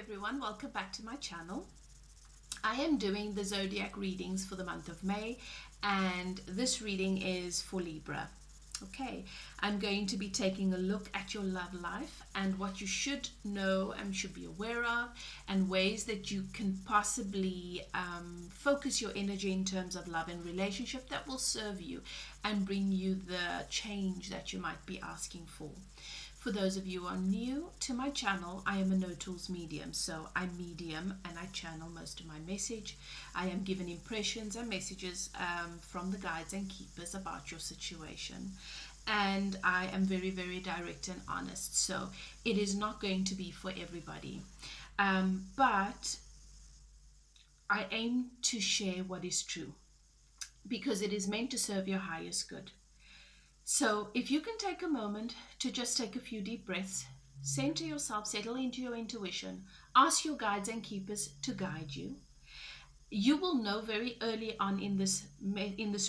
everyone, welcome back to my channel. I am doing the zodiac readings for the month of May, and this reading is for Libra. Okay, I'm going to be taking a look at your love life and what you should know and should be aware of, and ways that you can possibly focus your energy in terms of love and relationship that will serve you and bring you the change that you might be asking for. For those of you who are new to my channel, I am a no tools medium, so I'm medium and I channel most of my message. I am given impressions and messages from the guides and keepers about your situation, and I am very, very direct and honest, so it is not going to be for everybody, but I aim to share what is true because it is meant to serve your highest good. So if you can take a moment to just take a few deep breaths, center yourself, settle into your intuition, ask your guides and keepers to guide you. You will know very early on in this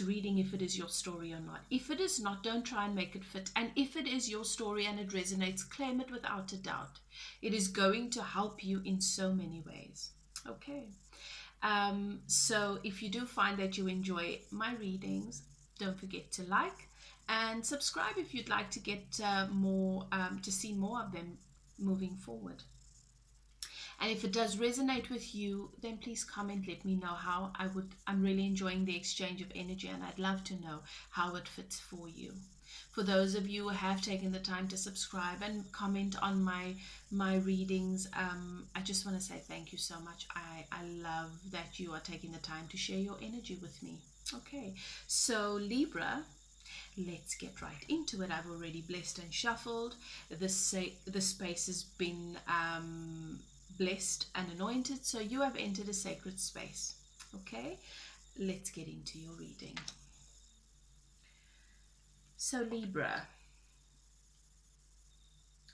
reading if it is your story or not. If it is not, don't try and make it fit. And if it is your story and it resonates, claim it without a doubt. It is going to help you in so many ways. Okay. So if you do find that you enjoy my readings, don't forget to like and subscribe if you'd like to get more, to see more of them moving forward. And if it does resonate with you, then please comment, let me know how. I'm really enjoying the exchange of energy, and I'd love to know how it fits for you. For those of you who have taken the time to subscribe and comment on my readings, I just want to say thank you so much. I love that you are taking the time to share your energy with me. Okay, so Libra, let's get right into it. I've already blessed and shuffled. The space has been blessed and anointed, so you have entered a sacred space. Okay, let's get into your reading. So Libra,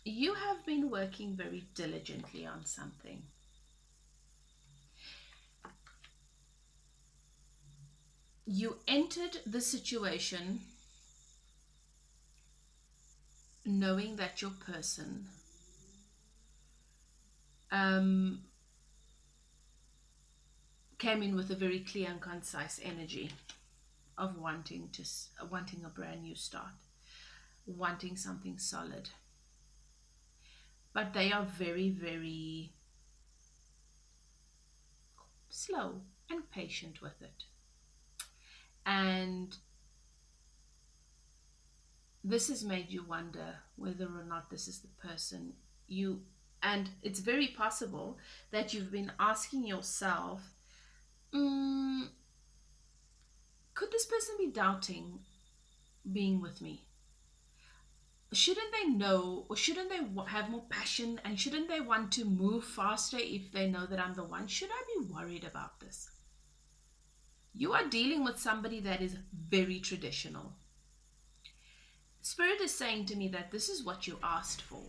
you have been working very diligently on something. You entered the situation knowing that your person came in with a very clear and concise energy of wanting a brand new start, wanting something solid. But they are very, very slow and patient with it. And this has made you wonder whether or not this is the person you, and it's very possible that you've been asking yourself, could this person be doubting being with me? Shouldn't they know, or shouldn't they have more passion, and shouldn't they want to move faster if they know that I'm the one? Should I be worried about this? You are dealing with somebody that is very traditional. Spirit is saying to me that this is what you asked for.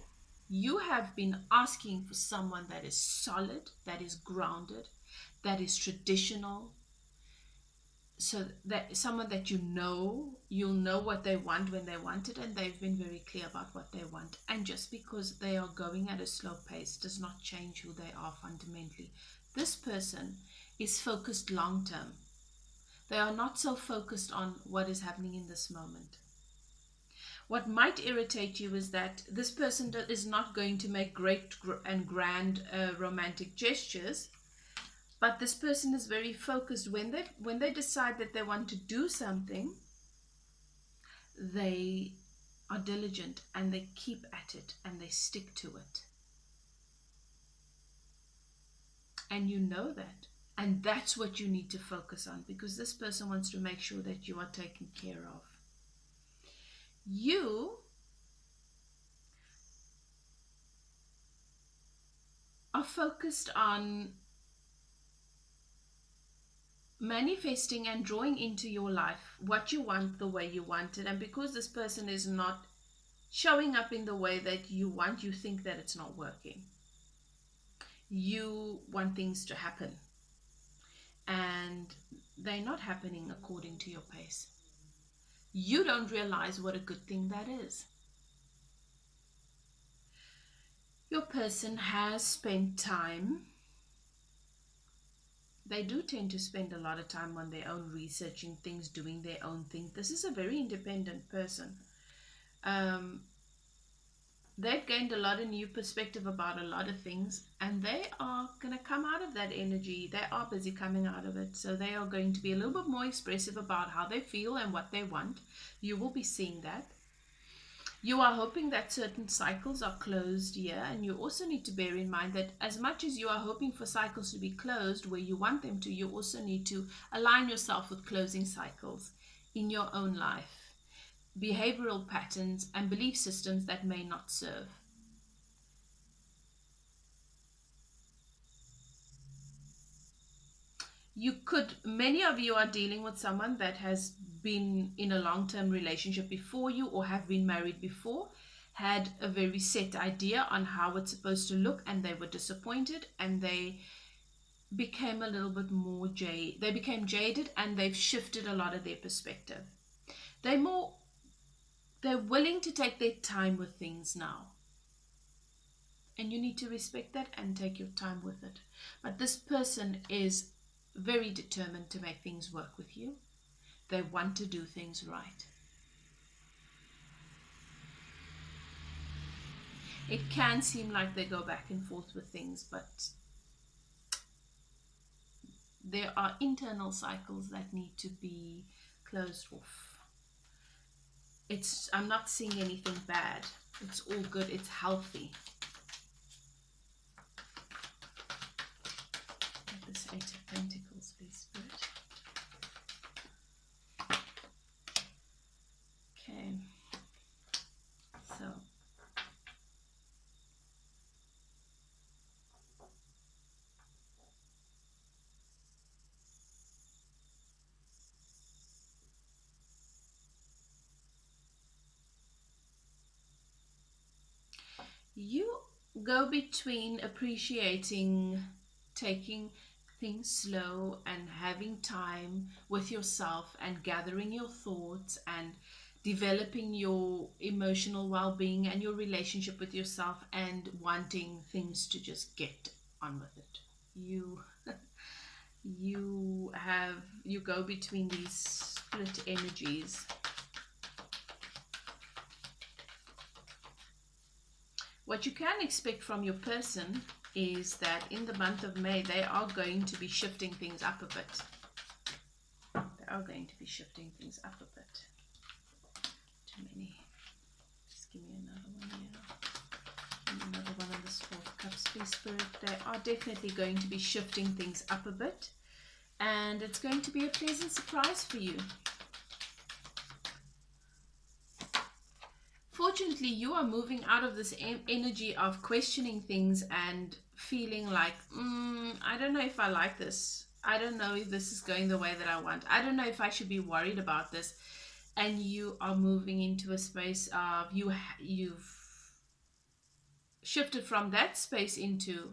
You have been asking for someone that is solid, that is grounded, that is traditional. So that someone that you'll know what they want when they want it, and they've been very clear about what they want. And just because they are going at a slow pace does not change who they are fundamentally. This person is focused long term. They are not so focused on what is happening in this moment. What might irritate you is that this person is not going to make great and grand romantic gestures, but this person is very focused. When they decide that they want to do something, they are diligent and they keep at it and they stick to it. And you know that. And that's what you need to focus on, because this person wants to make sure that you are taken care of. You are focused on manifesting and drawing into your life what you want the way you want it. And because this person is not showing up in the way that you want, you think that it's not working. You want things to happen, and they're not happening according to your pace. You don't realize what a good thing that is. Your person has spent time. They do tend to spend a lot of time on their own, researching things, doing their own thing. This is a very independent person. They've gained a lot of new perspective about a lot of things, and they are going to come out of that energy. They are busy coming out of it, so they are going to be a little bit more expressive about how they feel and what they want. You will be seeing that. You are hoping that certain cycles are closed here, and you also need to bear in mind that as much as you are hoping for cycles to be closed where you want them to, you also need to align yourself with closing cycles in your own life, behavioral patterns and belief systems that may not serve. Many of you are dealing with someone that has been in a long-term relationship before you, or have been married before, had a very set idea on how it's supposed to look, and they were disappointed, and they became a little bit more they became jaded, and they've shifted a lot of their perspective. They're willing to take their time with things now. And you need to respect that and take your time with it. But this person is very determined to make things work with you. They want to do things right. It can seem like they go back and forth with things, but there are internal cycles that need to be closed off. I'm not seeing anything bad. It's all good. It's healthy. This Eight of Pentacles, please, Spirit. Okay. So. You go between appreciating, taking things slow and having time with yourself and gathering your thoughts and developing your emotional well-being and your relationship with yourself, and wanting things to just get on with it. You go between these split energies. What you can expect from your person is that in the month of May, they are going to be shifting things up a bit. They are going to be shifting things up a bit. Too many. Just give me another one here. Give me another one on this Four of Cups, please, Spirit. They are definitely going to be shifting things up a bit. And it's going to be a pleasant surprise for you. Fortunately, you are moving out of this energy of questioning things and feeling like, I don't know if I like this. I don't know if this is going the way that I want. I don't know if I should be worried about this. And you are moving into a space of, you've shifted from that space into,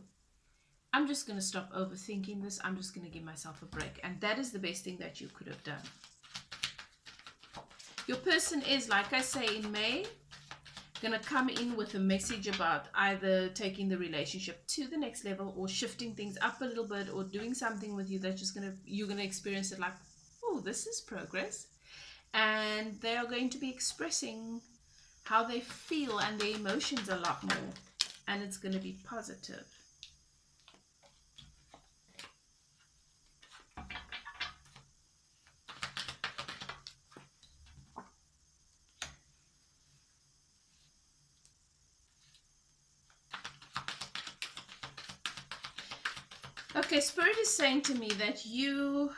I'm just going to stop overthinking this. I'm just going to give myself a break. And that is the best thing that you could have done. Your person is, like I say, in May, going to come in with a message about either taking the relationship to the next level, or shifting things up a little bit, or doing something with you that's just you're going to experience it like, oh, this is progress. And they are going to be expressing how they feel and their emotions a lot more, and it's going to be positive. Okay, Spirit is saying to me that you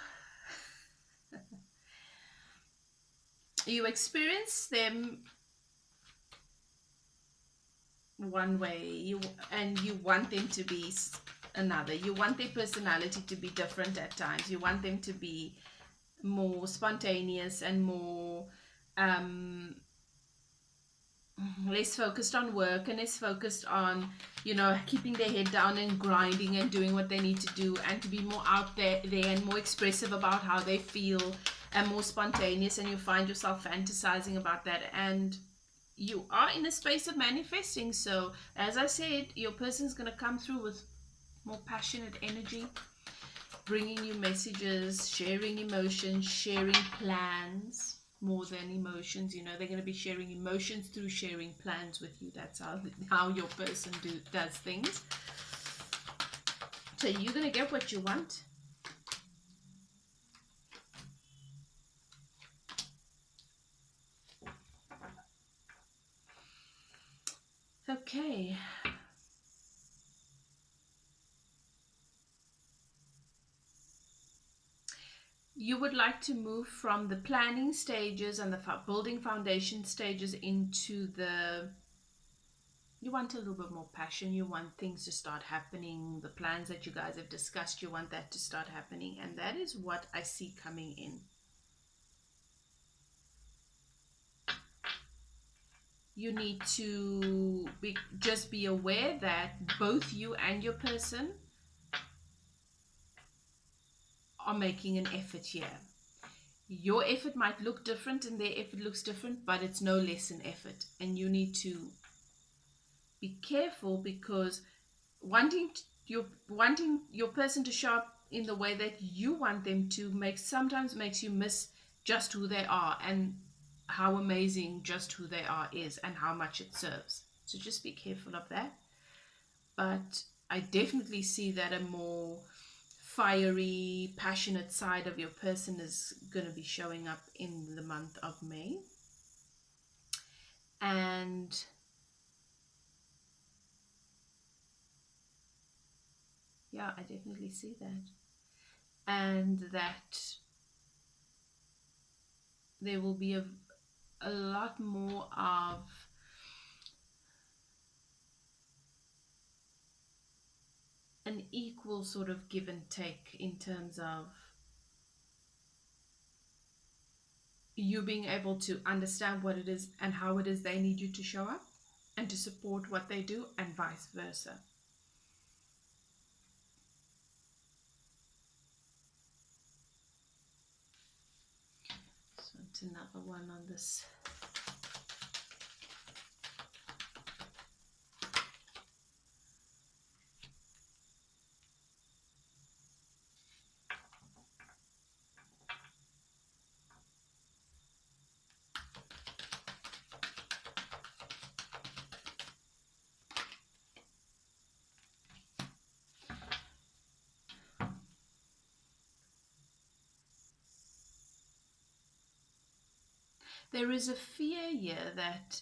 experience them one way, and you want them to be another. You want their personality to be different at times. You want them to be more spontaneous and more less focused on work, and less focused on, keeping their head down and grinding and doing what they need to do, and to be more out there and more expressive about how they feel and more spontaneous. And you find yourself fantasizing about that, and you are in a space of manifesting. So as I said, your person's going to come through with more passionate energy, bringing you messages, sharing emotions, sharing plans more than emotions. You know, they're going to be sharing emotions through sharing plans with you. That's how your person does things. So you're going to get what you want. Okay. You would like to move from the planning stages and the building foundation stages into you want a little bit more passion. You want things to start happening. The plans that you guys have discussed, you want that to start happening. And that is what I see coming in. You need to just be aware that both you and your person are making an effort here. Your effort might look different and their effort looks different, but it's no less an effort. And you need to be careful, because wanting your person to show up in the way that you want them to sometimes makes you miss just who they are and how amazing just who they are is and how much it serves. So just be careful of that. But I definitely see that a more fiery, passionate side of your person is going to be showing up in the month of May. And yeah, I definitely see that. And that there will be a lot more of an equal sort of give and take in terms of you being able to understand what it is and how it is they need you to show up and to support what they do, and vice versa. So it's another one on this. There is a fear here that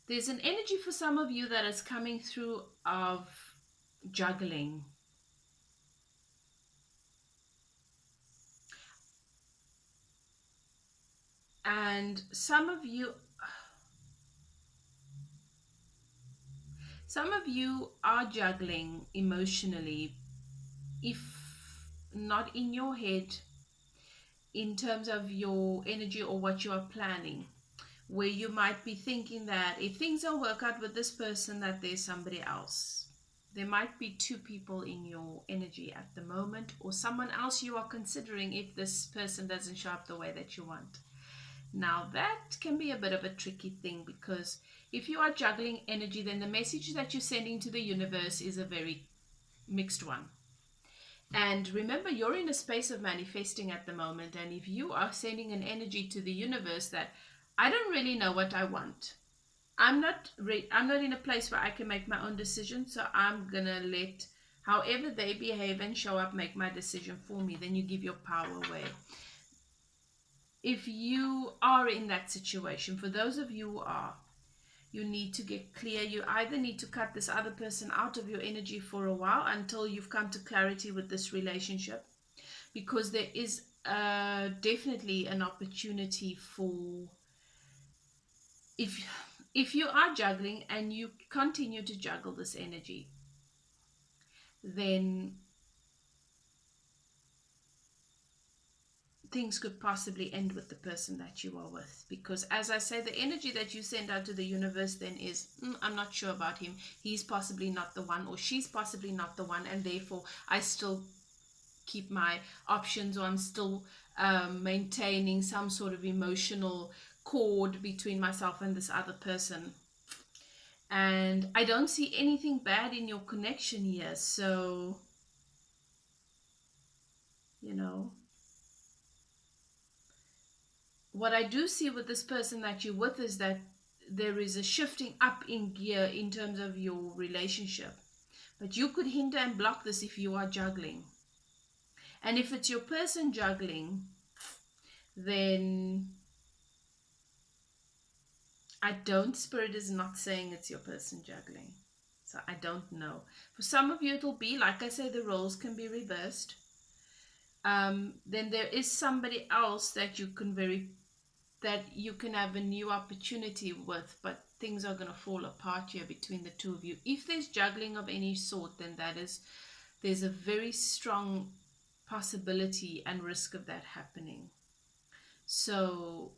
there's an energy for some of you that is coming through of juggling. And some of you are juggling emotionally, if not in your head, in terms of your energy or what you are planning, where you might be thinking that if things don't work out with this person, that there's somebody else. There might be two people in your energy at the moment, or someone else you are considering if this person doesn't show up the way that you want. Now that can be a bit of a tricky thing, because if you are juggling energy, then the message that you're sending to the universe is a very mixed one. And remember, you're in a space of manifesting at the moment, and if you are sending an energy to the universe that I don't really know what I want, I'm not in a place where I can make my own decision, so I'm gonna let however they behave and show up make my decision for me, then you give your power away. If you are in that situation, for those of you who are, you need to get clear. You either need to cut this other person out of your energy for a while until you've come to clarity with this relationship, because there is definitely an opportunity for, if you are juggling and you continue to juggle this energy, then things could possibly end with the person that you are with. Because as I say, the energy that you send out to the universe then is, I'm not sure about him, he's possibly not the one, or she's possibly not the one, and therefore I still keep my options, or I'm still maintaining some sort of emotional cord between myself and this other person. And I don't see anything bad in your connection here. So, you know, what I do see with this person that you're with is that there is a shifting up in gear in terms of your relationship. But you could hinder and block this if you are juggling. And if it's your person juggling, then Spirit is not saying it's your person juggling. So I don't know. For some of you, it'll be, like I say, the roles can be reversed. Then there is somebody else that you can have a new opportunity with, but things are going to fall apart here between the two of you. If there's juggling of any sort, then there's a very strong possibility and risk of that happening. So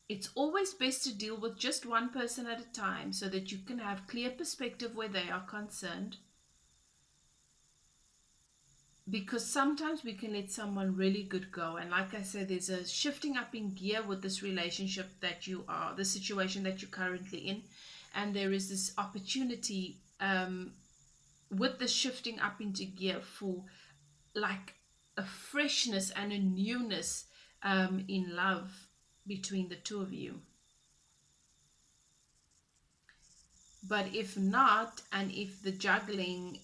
it's always best to deal with just one person at a time so that you can have clear perspective where they are concerned. Because sometimes we can let someone really good go. And like I said, there's a shifting up in gear with this relationship the situation that you're currently in. And there is this opportunity with the shifting up into gear for like a freshness and a newness in love between the two of you. But if not, and if the juggling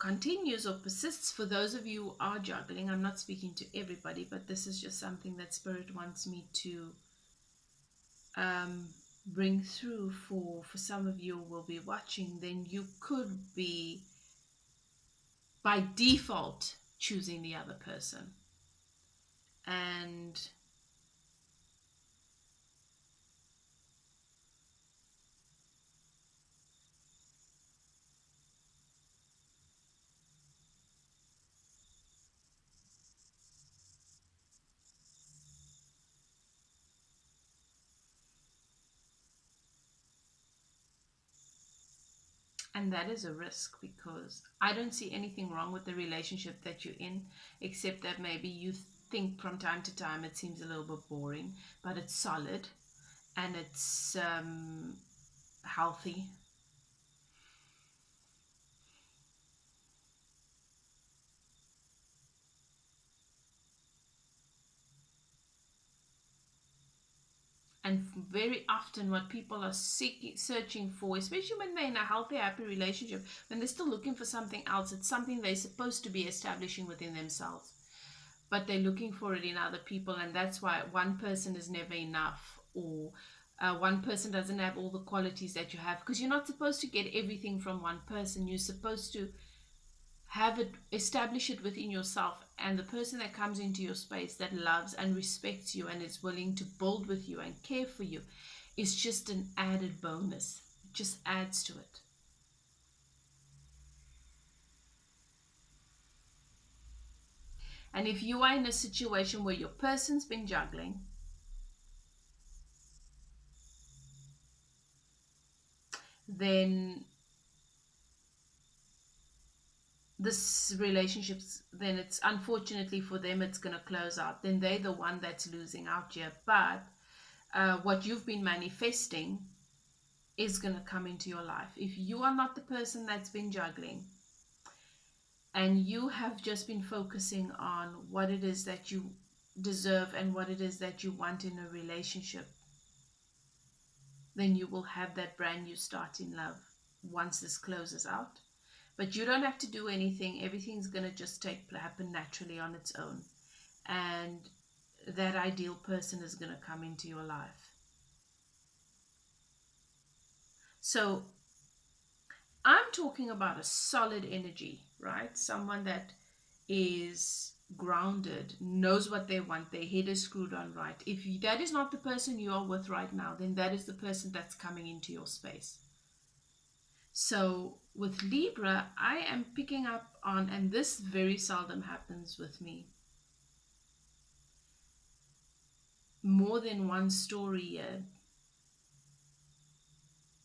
continues or persists, for those of you who are juggling, I'm not speaking to everybody, but this is just something that Spirit wants me to bring through for some of you who will be watching, then you could be by default choosing the other person. And that is a risk, because I don't see anything wrong with the relationship that you're in, except that maybe you think from time to time it seems a little bit boring, but it's solid and it's healthy. And very often what people are searching for, especially when they're in a healthy, happy relationship, when they're still looking for something else, it's something they're supposed to be establishing within themselves. But they're looking for it in other people, and that's why one person is never enough, or one person doesn't have all the qualities that you have, because you're not supposed to get everything from one person. You're supposed to establish it within yourself, and the person that comes into your space that loves and respects you and is willing to build with you and care for you is just an added bonus. It just adds to it. And if you are in a situation where your person's been juggling, then this relationship's, then it's unfortunately for them, it's going to close out. Then they're the one that's losing out here. But what you've been manifesting is going to come into your life. If you are not the person that's been juggling, and you have just been focusing on what it is that you deserve and what it is that you want in a relationship, then you will have that brand new start in love once this closes out. But you don't have to do anything. Everything's going to just happen naturally on its own. And that ideal person is going to come into your life. So I'm talking about a solid energy, right? Someone that is grounded, knows what they want, their head is screwed on right. If that is not the person you are with right now, then that is the person that's coming into your space. So with Libra, I am picking up on, and this very seldom happens with me, more than one story here.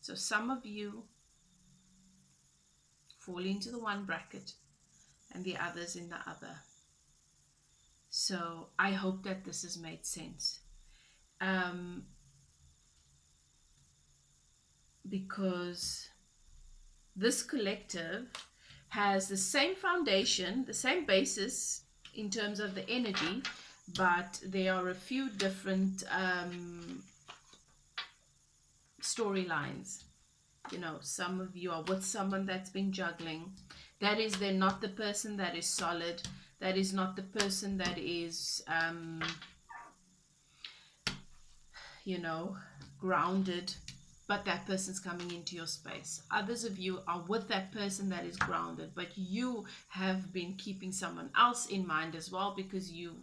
So some of you, fall into the one bracket and the others in the other. So I hope that this has made sense. Because this collective has the same foundation, the same basis in terms of the energy, but there are a few different storylines. You know, some of you are with someone that's been juggling. That is, they're not the person that is solid. That is not the person that is, you know, grounded. But that person's coming into your space. Others of you are with that person that is grounded, but you have been keeping someone else in mind as well, because you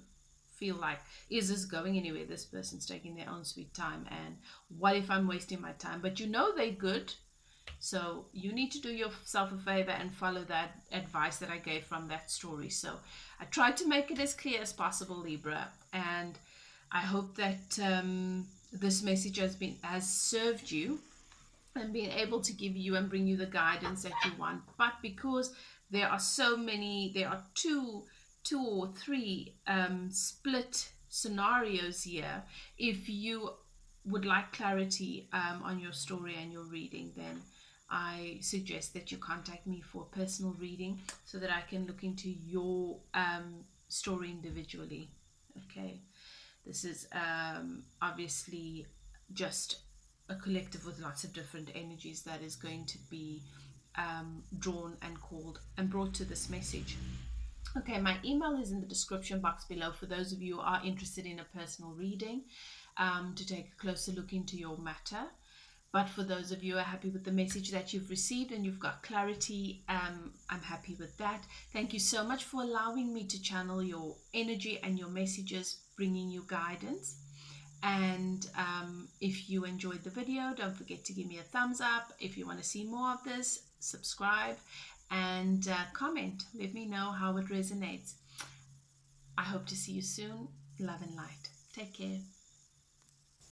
feel like, is this going anywhere? This person's taking their own sweet time, and what if I'm wasting my time? But you know they're good, so you need to do yourself a favor and follow that advice that I gave from that story. So I tried to make it as clear as possible, Libra, and I hope that this message has served you and been able to give you and bring you the guidance that you want. But because there are so many, there are two or three split scenarios here, if you would like clarity on your story and your reading, then I suggest that you contact me for a personal reading so that I can look into your story individually. Okay. This is obviously just a collective with lots of different energies that is going to be drawn and called and brought to this message. Okay, my email is in the description box below for those of you who are interested in a personal reading to take a closer look into your matter. But for those of you who are happy with the message that you've received and you've got clarity, I'm happy with that. Thank you so much for allowing me to channel your energy and your messages, bringing you guidance. And if you enjoyed the video, don't forget to give me a thumbs up. If you want to see more of this, subscribe and comment. Let me know how it resonates. I hope to see you soon. Love and light. Take care.